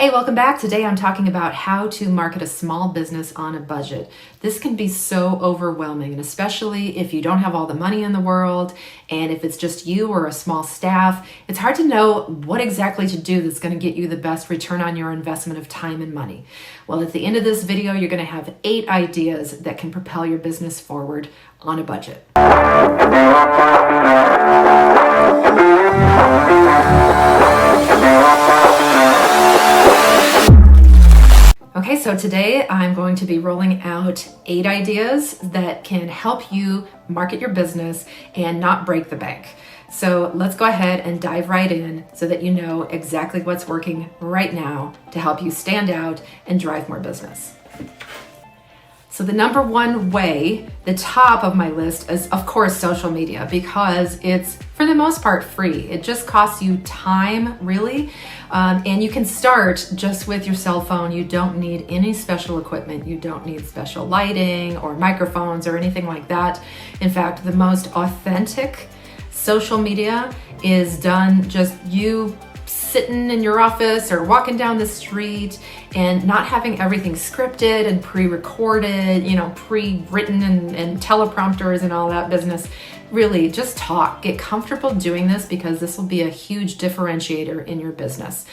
Hey, welcome back. Today I'm talking about how to market a small business on a budget. This can be so overwhelming, and especially if you don't have all the money in the world, and if it's just you or a small staff, it's hard to know what exactly to do that's going to get you the best return on your investment of time and money. Well, at the end of this video, you're going to have 8 ideas that can propel your business forward on a budget. Okay, so today I'm going to be rolling out 8 ideas that can help you market your business and not break the bank. So let's go ahead and dive right in so that you know exactly what's working right now to help you stand out and drive more business. So the number one way, the top of my list is, of course, social media, because it's, for the most part, free. It just costs you time, really, and you can start just with your cell phone. You don't need any special equipment. You don't need special lighting or microphones or anything like that. In fact, the most authentic social media is done just you sitting in your office or walking down the street and not having everything scripted and pre-recorded, pre-written and teleprompters and all that business. Really, just talk. Get comfortable doing this because this will be a huge differentiator in your business.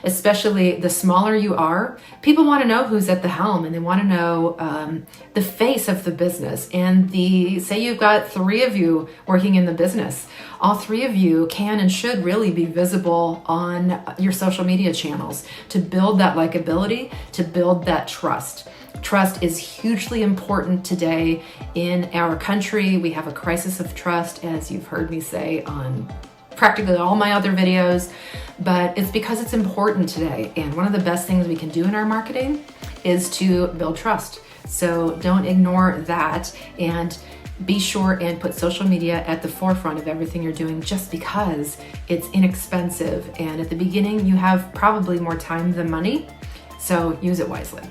Especially the smaller you are, people want to know who's at the helm, and they want to know the face of the business. And say you've got 3 of you working in the business. All 3 of you can and should really be visible on your social media channels to build that likability, to build that trust. Trust is hugely important today in our country. We have a crisis of trust, as you've heard me say on practically all my other videos, but it's because it's important today. And one of the best things we can do in our marketing is to build trust. So don't ignore that, and be sure and put social media at the forefront of everything you're doing, just because it's inexpensive. And at the beginning, you have probably more time than money, so use it wisely.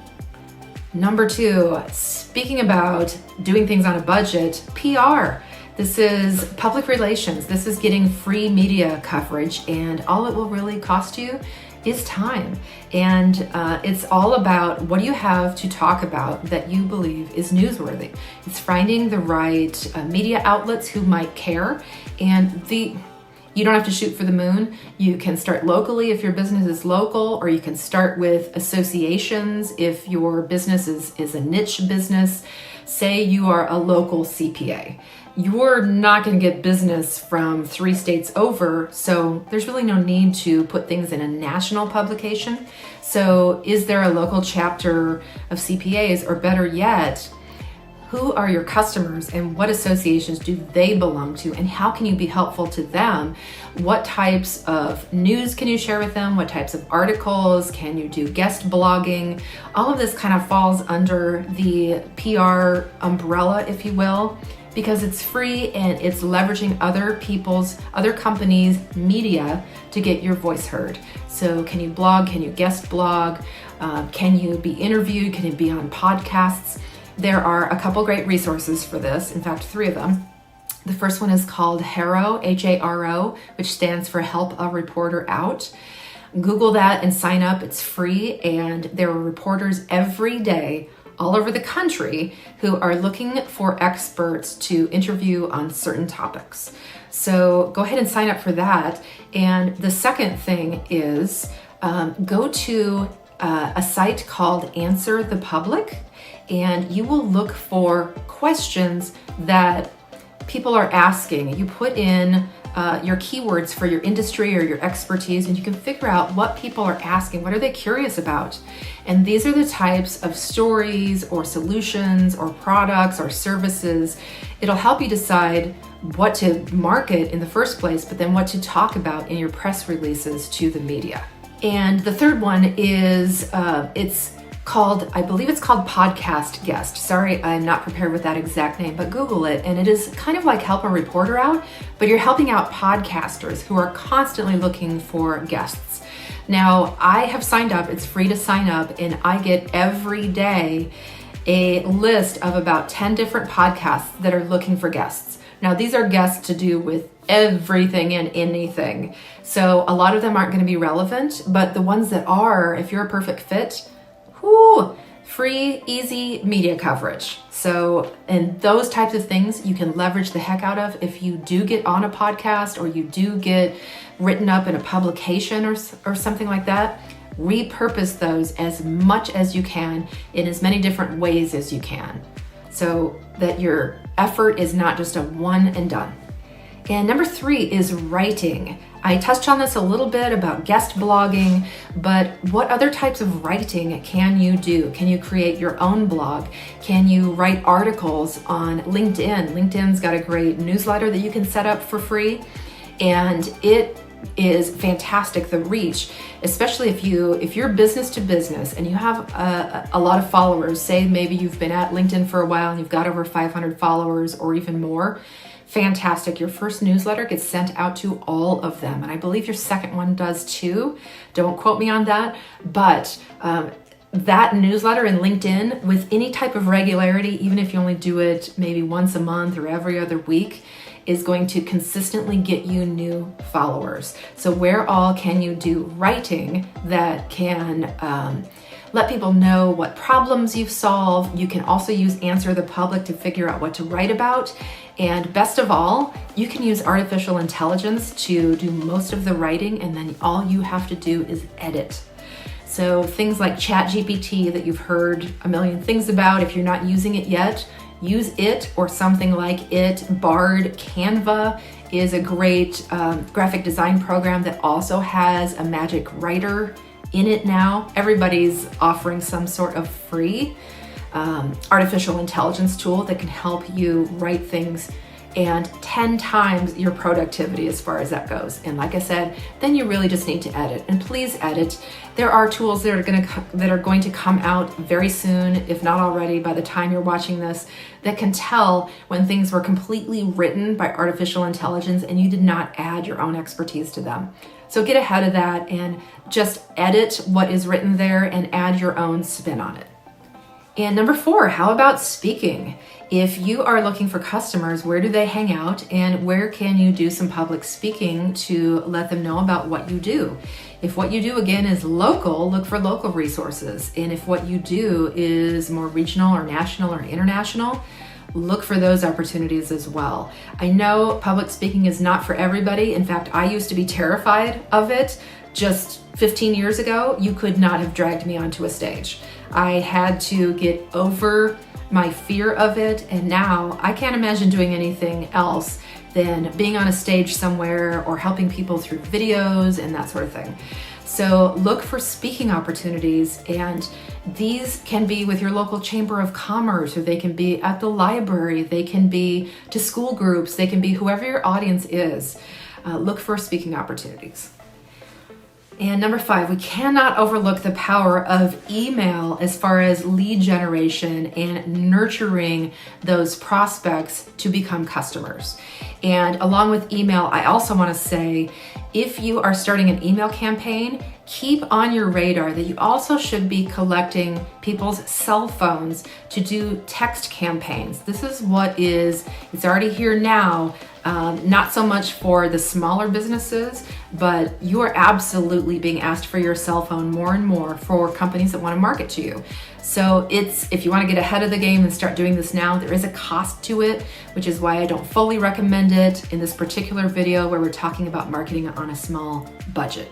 Number 2, speaking about doing things on a budget, PR. This is public relations. This is getting free media coverage, and all it will really cost you is time. And it's all about what do you have to talk about that you believe is newsworthy. It's finding the right media outlets who might care, and you don't have to shoot for the moon. You can start locally if your business is local, or you can start with associations if your business is a niche business. Say you are a local CPA. You're not going to get business from 3 states over, so there's really no need to put things in a national publication. So is there a local chapter of CPAs, or better yet, who are your customers and what associations do they belong to, and how can you be helpful to them? What types of news can you share with them? What types of articles? Can you do guest blogging? All of this kind of falls under the PR umbrella, if you will, because it's free and it's leveraging other companies' media to get your voice heard. So can you blog? Can you guest blog? Can you be interviewed? Can you be on podcasts? There are a couple great resources for this, in fact 3 of them. The first one is called HARO, H-A-R-O, which stands for Help a Reporter Out. Google that and sign up. It's free, and there are reporters every day all over the country who are looking for experts to interview on certain topics. So go ahead and sign up for that. And the second thing is go to a site called Answer the Public, and you will look for questions that people are asking. You put in your keywords for your industry or your expertise, and you can figure out what people are asking. What are they curious about? And these are the types of stories or solutions or products or services. It'll help you decide what to market in the first place, but then what to talk about in your press releases to the media. And the third one is, I believe it's called Podcast Guest. Sorry, I'm not prepared with that exact name, but Google it. And it is kind of like Help a Reporter Out, but you're helping out podcasters who are constantly looking for guests. Now, I have signed up. It's free to sign up, and I get every day a list of about 10 different podcasts that are looking for guests. Now, these are guests to do with everything and anything. So a lot of them aren't going to be relevant, but the ones that are, if you're a perfect fit, free, easy media coverage. So, and those types of things you can leverage the heck out of if you do get on a podcast or you do get written up in a publication or something like that. Repurpose those as much as you can in as many different ways as you can, so that your effort is not just a one and done. And number 3 is writing. I touched on this a little bit about guest blogging, but what other types of writing can you do? Can you create your own blog? Can you write articles on LinkedIn? LinkedIn's got a great newsletter that you can set up for free, and it is fantastic, the reach, especially if you're business to business and you have a lot of followers. Say maybe you've been at LinkedIn for a while and you've got over 500 followers or even more. Fantastic. Your first newsletter gets sent out to all of them, and I believe your second one does too. Don't quote me on that, but that newsletter in LinkedIn with any type of regularity, even if you only do it maybe once a month or every other week, is going to consistently get you new followers. So where all can you do writing that can let people know what problems you've solved? You can also use Answer the Public to figure out what to write about. And best of all, you can use artificial intelligence to do most of the writing, and then all you have to do is edit. So things like ChatGPT that you've heard a million things about, if you're not using it yet, use it or something like it. Bard, Canva is a great graphic design program that also has a magic writer in it now. Everybody's offering some sort of free artificial intelligence tool that can help you write things and 10 times your productivity as far as that goes. And like I said, then you really just need to edit. And please edit. There are tools that are going to come out very soon, if not already by the time you're watching this, that can tell when things were completely written by artificial intelligence and you did not add your own expertise to them. So get ahead of that and just edit what is written there and add your own spin on it. And number 4, how about speaking? If you are looking for customers, where do they hang out and where can you do some public speaking to let them know about what you do? If what you do, again, is local, look for local resources. And if what you do is more regional or national or international, look for those opportunities as well. I know public speaking is not for everybody. In fact, I used to be terrified of it. Just 15 years ago, you could not have dragged me onto a stage. I had to get over my fear of it, and now I can't imagine doing anything else than being on a stage somewhere or helping people through videos and that sort of thing. So look for speaking opportunities, and these can be with your local chamber of commerce, or they can be at the library, they can be to school groups, they can be whoever your audience is. Look for speaking opportunities. And number 5, we cannot overlook the power of email as far as lead generation and nurturing those prospects to become customers. And along with email, I also want to say, if you are starting an email campaign, keep on your radar that you also should be collecting people's cell phones to do text campaigns. This is it's already here now. Not so much for the smaller businesses, but you are absolutely being asked for your cell phone more and more for companies that want to market to you. So if you want to get ahead of the game and start doing this now, there is a cost to it, which is why I don't fully recommend it in this particular video where we're talking about marketing on a small budget.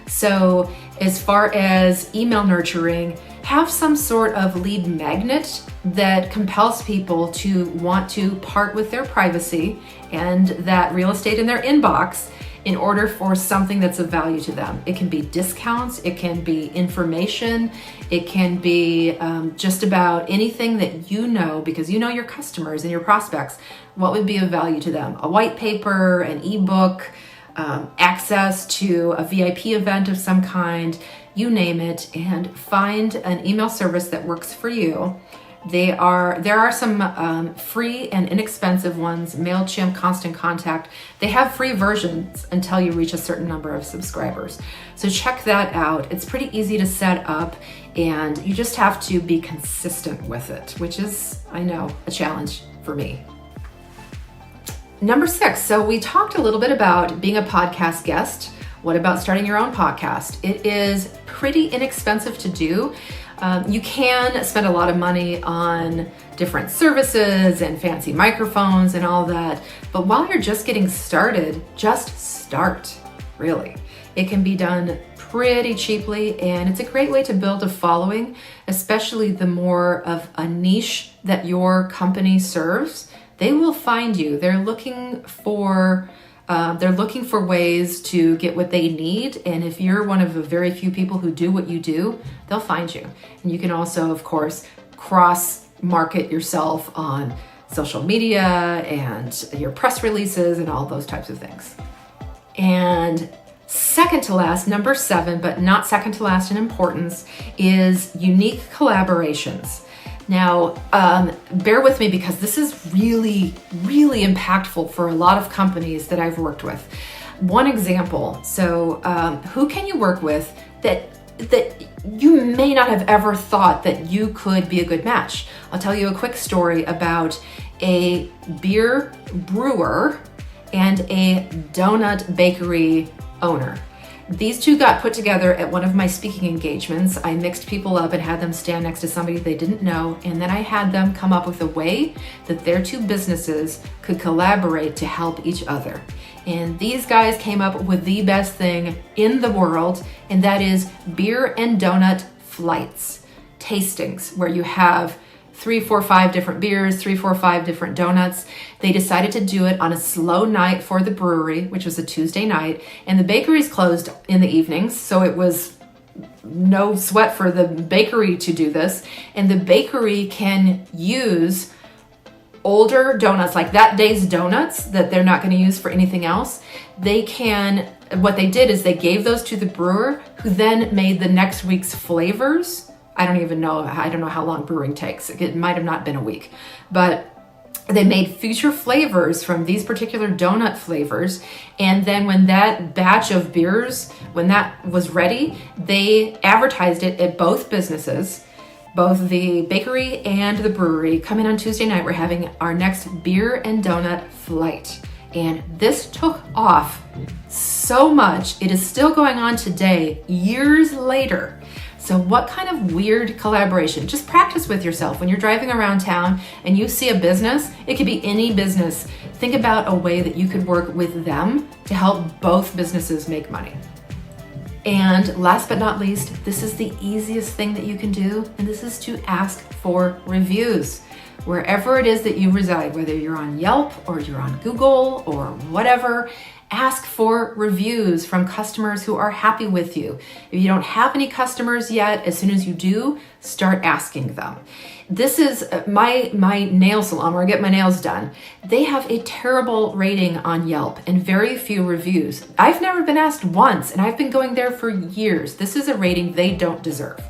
So as far as email nurturing, have some sort of lead magnet that compels people to want to part with their privacy and that real estate in their inbox in order for something that's of value to them. It can be discounts, it can be information, it can be just about anything that you know, because you know your customers and your prospects, what would be of value to them. A white paper, an ebook, access to a VIP event of some kind, you name it, and find an email service that works for you. There are some free and inexpensive ones, MailChimp, Constant Contact. They have free versions until you reach a certain number of subscribers. So check that out. It's pretty easy to set up, and you just have to be consistent with it, which is, I know, a challenge for me. number 6. So we talked a little bit about being a podcast guest. What about starting your own podcast? It is pretty inexpensive to do. You can spend a lot of money on different services and fancy microphones and all that. But while you're just getting started, just start, really. It can be done pretty cheaply, and it's a great way to build a following, especially the more of a niche that your company serves. They will find you. They're looking for ways to get what they need. And if you're one of the very few people who do what you do, they'll find you. And you can also, of course, cross-market yourself on social media and your press releases and all those types of things. And second to last, number 7, but not second to last in importance, is unique collaborations. Now, bear with me because this is really, really impactful for a lot of companies that I've worked with. One example, so who can you work with that you may not have ever thought that you could be a good match? I'll tell you a quick story about a beer brewer and a donut bakery owner. These two got put together at one of my speaking engagements. I mixed people up and had them stand next to somebody they didn't know, and then I had them come up with a way that their two businesses could collaborate to help each other. And these guys came up with the best thing in the world, and that is beer and donut flights, tastings, where you have 3, 4, 5 different beers, 3, 4, 5 different donuts. They decided to do it on a slow night for the brewery, which was a Tuesday night, and the bakery's closed in the evenings, so it was no sweat for the bakery to do this. And the bakery can use older donuts, like that day's donuts that they're not going to use for anything else. What they did is they gave those to the brewer, who then made the next week's flavors. I don't know how long brewing takes. It might have not been a week, but they made future flavors from these particular donut flavors. And then when that batch of beers, when that was ready, they advertised it at both businesses, both the bakery and the brewery. Come in on Tuesday night, we're having our next beer and donut flight. And this took off so much. It is still going on today, years later. So what kind of weird collaboration? Just practice with yourself. When you're driving around town and you see a business, it could be any business. Think about a way that you could work with them to help both businesses make money. And last but not least, this is the easiest thing that you can do, and this is to ask for reviews. Wherever it is that you reside, whether you're on Yelp or you're on Google or whatever, ask for reviews from customers who are happy with you. If you don't have any customers yet, as soon as you do, start asking them. This is my nail salon where I get my nails done. They have a terrible rating on Yelp and very few reviews. I've never been asked once, and I've been going there for years. This is a rating they don't deserve.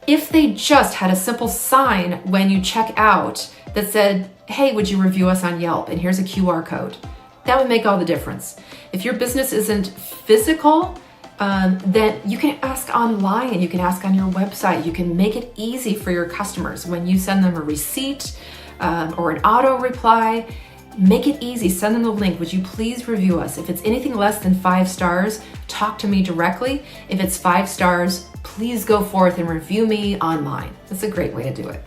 If they just had a simple sign when you check out that said, hey, would you review us on Yelp? And here's a QR code. That would make all the difference. If your business isn't physical, then you can ask online, you can ask on your website. You can make it easy for your customers. When you send them a receipt or an auto reply, make it easy. Send them the link. Would you please review us? If it's anything less than 5 stars, talk to me directly. If it's 5 stars, please go forth and review me online. That's a great way to do it.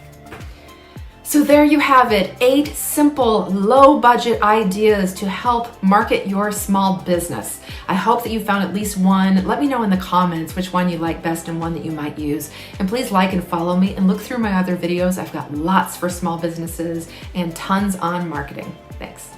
So there you have it, 8 simple, low-budget ideas to help market your small business. I hope that you found at least one. Let me know in the comments which one you like best and one that you might use. And please like and follow me and look through my other videos. I've got lots for small businesses and tons on marketing. Thanks.